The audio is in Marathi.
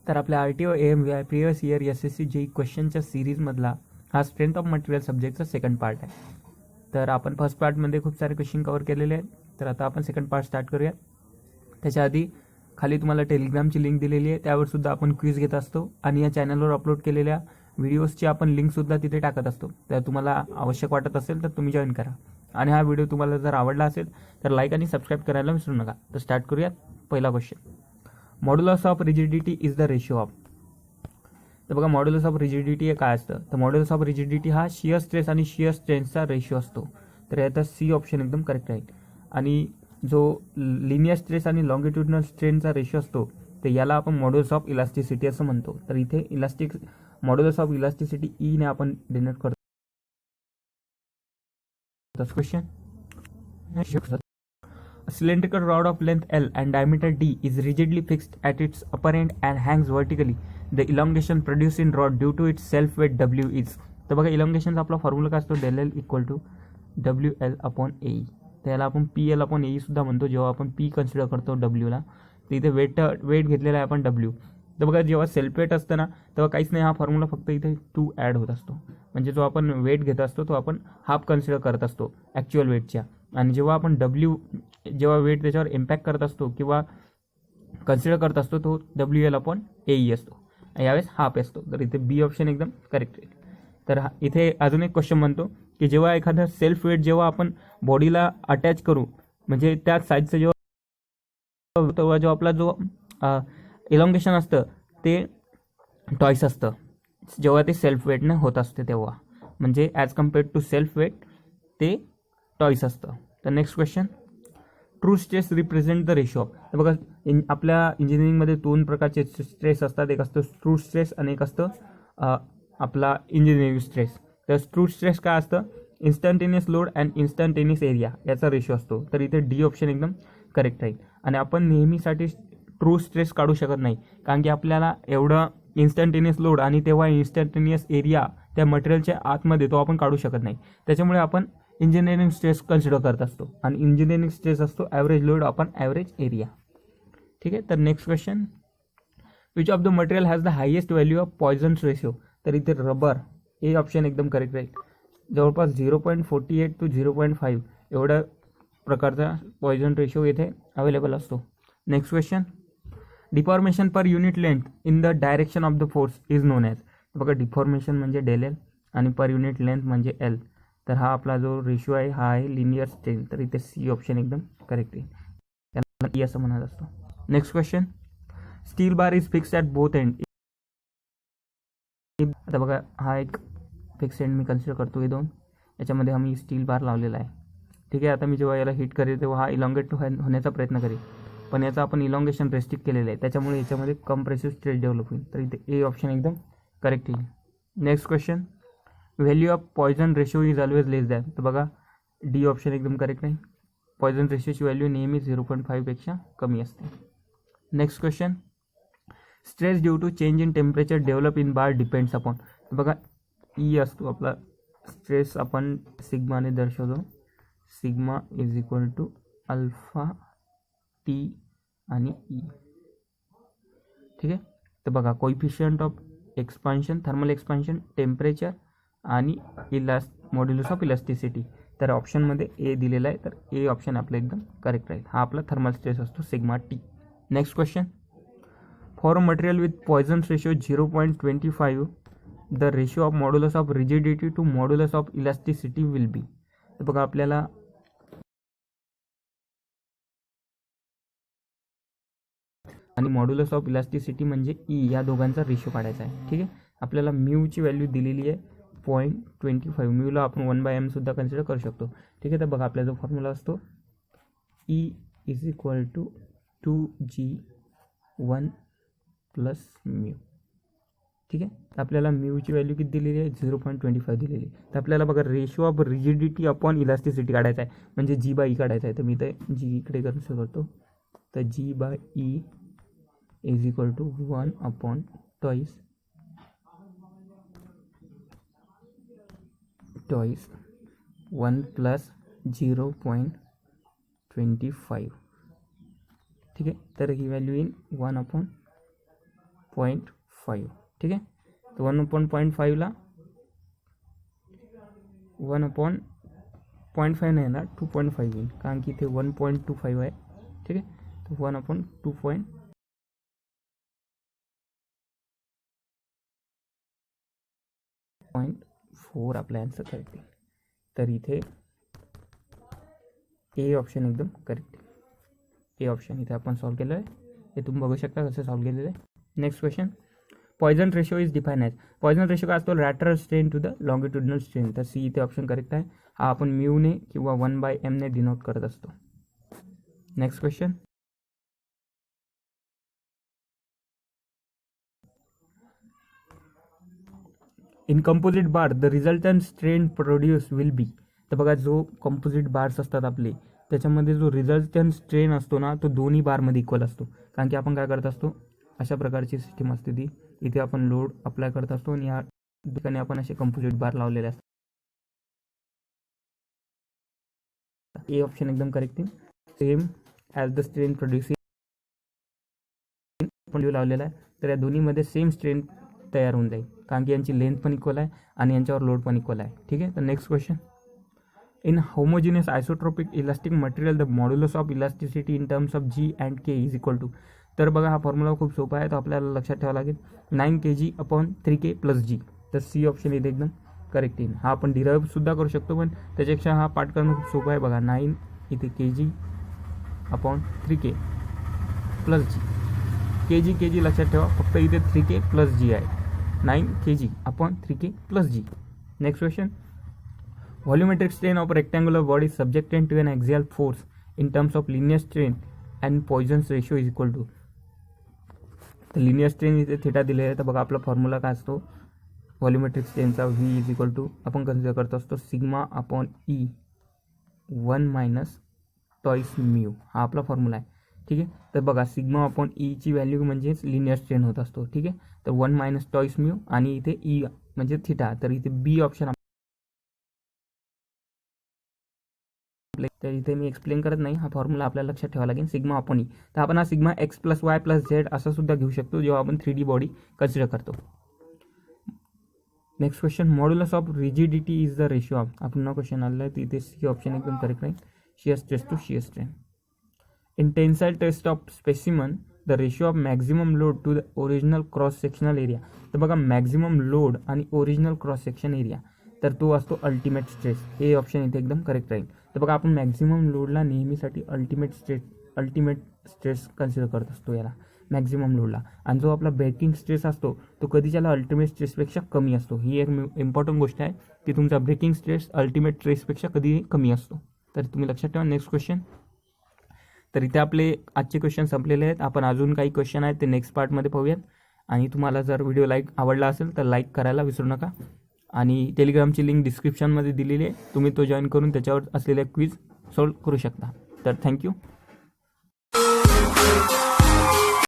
तर आपल्या RTO AMVI previous year SSC JEE क्वेश्चनच्या सिरीजमधला हा स्ट्रेंथ ऑफ मटेरियल सब्जेक्टचा सेकंड पार्ट आहे. तर आपण फर्स्ट पार्टमध्ये खूप सारे क्वेश्चन कवर केलेले आहेत. तर आता आपण सेकंड पार्ट स्टार्ट करूया. त्याच्या आधी खाली तुम्हाला टेलिग्रामची लिंक दिलेली आहे, त्यावर सुद्धा आपण क्विज घेत असतो आणि या चॅनलवर अपलोड केलेल्या व्हिडिओजची आपण लिंकसुद्धा तिथे टाकत असतो. तर तुम्हाला आवश्यक वाटत असेल तर तुम्ही जॉईन करा. आणि हा व्हिडिओ तुम्हाला जर आवडला असेल तर लाईक आणि सबस्क्राईब करायला विसरू नका. तर स्टार्ट करूयात. पहिला question, modulus of rigidity is the ratio of. तर बघा, मॉड्युलस ऑफ रिजिडिटी हे काय असतं. तर मॉड्युलस ऑफ रिजिडिटी हा शियर स्ट्रेस आणि शियर स्ट्रेंथचा रेशिओ असतो. तर याचा सी ऑप्शन एकदम करेक्ट राहील. आणि जो लिनियर स्ट्रेस आणि लॉंगिट्युडिनल स्ट्रेनचा रेशिओ असतो तर याला आपण मॉड्युलस ऑफ इलास्टिसिटी असं म्हणतो. तर इथे मॉड्युलस ऑफ इलास्टिसिटी ई ने आपण डिनोट करतो. Question, a cylindrical rod of length L and diameter D is rigidly fixed at its upper end and hangs vertically. The elongation produced in rod due to its self weight W is. तर बघा, इलॉंगेशनचा आपला फॉर्म्युला काय असतो, del L equal to WL upon AE. त्याला आपण PL अपॉन AE सुद्धा म्हणतो जेव्हा आपण P कन्सिडर करतो Wला. तर इथे वेट घेतलेला आहे आपण W. तर बघा, जेव्हा सेल्फ वेट असतं ना तेव्हा काहीच नाही, हा फॉर्म्युला फक्त इथे 2 ॲड होत असतो. म्हणजे जो आपण वेट घेत असतो तो आपण हाफ कन्सिडर करत असतो ॲक्च्युअल वेटच्या. आणि जेव्हा आपण जेव्हा वेट त्याच्यावर इम्पॅक्ट करत असतो किंवा कन्सिडर करत असतो तो WL अपॉन AE असतो. यावेळेस हाफ असतो. तर इथे बी ऑप्शन एकदम करेक्ट आहे. तर इथे अजून एक क्वेश्चन म्हणतो की जेव्हा एखादा सेल्फ वेट जेव्हा आपण बॉडीला अटॅच करू, म्हणजे त्या साईजचं जेव्हा आपला जो इलॉंगेशन असतं ते टॉईस असतं जेव्हा ते सेल्फ वेटने होत असते तेव्हा, म्हणजे as compared to self weight ते टॉईस असतं. तर next question, true stress represent the ratio of. तर बघा, आपल्या इंजिनिअरिंगमध्ये 2 प्रकारचे स्ट्रेस असतात. एक असतं ट्रू स्ट्रेस आणि एक असतं आपला इंजिनिअरिंग स्ट्रेस. तर ट्रू स्ट्रेस काय असतं, instantaneous load and instantaneous area याचा रेशो असतो. तर इथे डी ऑप्शन एकदम करेक्ट राहील. आणि आपण नेहमीसाठी ट्रू स्ट्रेस काढू शकत नाही, कारण की आपल्याला एवढं इन्स्टंटेनियस लोड आणि तेव्हा इन्स्टंटेनियस एरिया त्या मटेरियलच्या आतमध्ये तो आपण काढू शकत नाही. त्याच्यामुळे आपण इंजिनिअरिंग स्ट्रेस कन्सिडर करत असतो. आणि इंजिनिअरिंग स्ट्रेस असतो average load upon average area. ठीक आहे. तर next question, which of the material has the highest value of Poisson's ratio. तर इथे रबर ए ऑप्शन एकदम करेक्ट राहील. जवळपास 0.48 to 0.5 एवढ्या प्रकारचा पॉयझन रेशिओ इथे अवेलेबल असतो. Next question, deformation per unit length in the direction of the force is non as. बघा, डिफॉर्मेशन म्हणजे del L आणि पर युनिट लेंथ म्हणजे L. तर हा आपला जो रेशिओ आहे हा आहे लिनियर स्ट्रेन. तर इथे सी ऑप्शन एकदम करेक्ट आहे. त्याला ई असं म्हणत असतो. Next question, steel bar is fixed at both end. आता बघा, हा एक फिक्स एंड मी कन्सिडर करतो. हे 2 याच्यामध्ये आम्ही स्टील बार लावलेला आहे. ठीक आहे. आता मी जेव्हा याला हिट करेल तेव्हा हा इलॉंगेट होण्याचा प्रयत्न करेल, पण याचं आपण इलॉंगेशन रेस्ट्रिक्ट केलेलं आहे, त्याच्यामुळे याच्यामध्ये कम्प्रेसिव्ह स्ट्रेस डेव्हलप होईल. तर इथे ए ऑप्शन एकदम करेक्ट येईल. Next question, value of Poisson ratio is always less than. तर बघा, डी ऑप्शन एकदम करेक्ट आहे. पॉयझन रेशिओची व्हॅल्यू नेहमी 0.5 पेक्षा कमी असते. Next question, stress due to change in temperature develop in bar depends upon. तर बघा, ई असतो आपला स्ट्रेस, आपण सिग्माने दर्शवतो. Sigma is equal to alpha T आणि ई. ठीक आहे. तर बघा, coefficient of expansion, thermal expansion, temperature आणि मॉड्युलस ऑफ इलास्टिसिटी. तर ऑप्शनमध्ये ए दिलेला आहे. तर ए ऑप्शन आपलं एकदम करेक्ट राहील. हा आपला थर्मल स्ट्रेस असतो sigma T. Next question, for a material with Poisson's ratio 0.25 the ratio of modulus of rigidity to modulus of elasticity will be. तर बघा, आपल्याला आणि मॉड्युलस ऑफ इलास्टिसिटी म्हणजे ई या दोघांचा रेशिओ काढायचा आहे. ठीक आहे. आपल्याला म्यूची व्हॅल्यू दिलेली आहे 0.25. म्यूला आपण 1/m सुद्धा कन्सिडर करू शकतो. ठीक आहे. तर बघा, आपला जो फॉर्म्युला असतो E is equal to 2G1 plus mu. ठीक आहे. तर आपल्याला म्यूची व्हॅल्यू किती दिलेली आहे, 0.25 दिलेली आहे. तर आपल्याला बघा, ratio of rigidity upon elasticity काढायचा आहे, म्हणजे G/E काढायचा आहे. तर मी ते जी इकडे कन्सिडर करतो. तर G/E is equal to 1 upon twice 1 plus 0.25. ठीक आहे. तर ही व्हॅल्यू येईल 1 अपॉन 1/0.5. ठीक आहे, तर 1/0.5ला 1/0.5 नाही येणार, 2.5 येईल, कारण की इथे 1.25 आहे. ठीक आहे, तर 1/2.4 आपला आन्सर करेक्ट आहे. तर इथे ए ऑप्शन एकदम करेक्ट आहे. ए ऑप्शन इथे आपण सॉल्व केलं आहे. हे तुम्ही बघू शकता कसं सॉल्व केलेलं आहे. Next question, Poisson ratio is define as. Poisson ratio काय असतो, lateral strain to the longitudinal strain. तर सी इथे ऑप्शन करेक्ट आहे. हा आपण म्यूने किंवा 1/m ने डिनोट करत असतो. Next question, in composite bar the resultant strain produce will be. तर बघा, जो कंपोजिट बार्स असतात आपले, त्याच्यामध्ये जो रिझल्टंट स्ट्रेन असतो ना, तो दोन्ही बारमध्ये इक्वल असतो. कारण की आपण काय करत असतो, अशा प्रकारची सिस्टीम असते ती. इथे आपण लोड अप्लाय करत असतो आणि या ठिकाणी आपण असे कंपोजिट बार लावलेले असतात. ए ऑप्शन एकदम करेक्ट आहे. Same as the strain producing आपण लावलेला आहे, तर या दोन्हीमध्ये सेम स्ट्रेन तयार होऊन जाईल, कारण की यांची लेंथ पण इक्वल आहे आणि यांच्यावर लोड पण इक्वल आहे. ठीक आहे, तर next question, in homogeneous isotropic elastic material the modulus of elasticity in terms of G and K is equal to. तर बघा, हा फॉर्म्युला खूप सोपा आहे, तो आपल्याला लक्षात ठेवावा लागेल. 9 kg/3k + g. तर सी ऑप्शन इथे एकदम करेक्ट येईल. हा आपण डिराईव्ह सुद्धा करू शकतो, पण त्याच्यापेक्षा हा पार्ट करणं खूप सोपं आहे. बघा, 9 इथे kg/3k + g. kg लक्षात ठेवा, फक्त इथे 3k + g आहे. 9 kg/3k + g. Next question, volumetric strain of a rectangular body subjected to an axial force in terms of linear strain and Poisson's ratio is equal to. तर लिनियर स्ट्रेन इथे थिटा दिले आहे. तर बघा, आपला फॉर्म्युला काय असतो व्हॉल्युमेट्रिक स्ट्रेनचा, व्ही इज इक्वल टू आपण कन्सिडर करत असतो σ/e 1 - टॉईस म्यू. हा आपला फॉर्म्युला आहे. ठीक आहे, तर बघा, σ/e ची व्हॅल्यू म्हणजेच लिनियर स्ट्रेन होत असतो. ठीक आहे, तर 1 - टॉईस म्यू आणि इथे ई म्हणजे थिटा. तर इथे बी ऑप्शन, तर इथे मी एक्सप्लेन करत नाही, हा फॉर्म्युला आपल्याला लक्षात ठेवावा लागेल σ/e. तर आपण हा σx + y + z असं सुद्धा घेऊ शकतो जेव्हा आपण 3D बॉडी कन्सिडर करतो. Next question, modulus of rigidity is the ratio of. आपण क्वेश्चन आलेला आहे, तिथे सी ऑप्शन एकदम करेक्ट राहील. Shear stress to shear strain. In tensile test of specimen the ratio of maximum load to the original cross sectional area. तर बघा, मॅक्झिमम लोड आणि ओरिजिनल क्रॉस सेक्शन एरिया, तर तो असतो अल्टिमेट स्ट्रेस. हे ऑप्शन इथे एकदम करेक्ट राहील. तर बघा, आपण मॅक्झिमम लोडला नेहमीसाठी अल्टिमेट स्ट्रेस कन्सिडर करत असतो याला, मॅक्झिमम लोडला. आणि जो आपला ब्रेकिंग स्ट्रेस असतो तो कधी त्याला अल्टिमेट स्ट्रेसपेक्षा कमी असतो. ही एक इम्पॉर्टंट गोष्ट आहे की तुमचा ब्रेकिंग स्ट्रेस अल्टिमेट स्ट्रेसपेक्षा कधी कमी असतो. तर तुम्ही लक्षात ठेवा. नेक्स्ट क्वेश्चन, तर इथे आपले आजचे क्वेश्चन संपलेले आहेत. आपण अजून काही क्वेश्चन आहेत ते नेक्स्ट पार्टमध्ये पाहूयात. आणि तुम्हाला जर व्हिडिओ आवडला असेल तर लाईक करायला विसरू नका. आणि टेलिग्रामची लिंक डिस्क्रिप्शनमध्ये दिलेली आहे, तुम्ही तो जॉईन करून त्याच्यावर असलेल्या क्विज सॉल्व करू शकता. तर थँक्यू.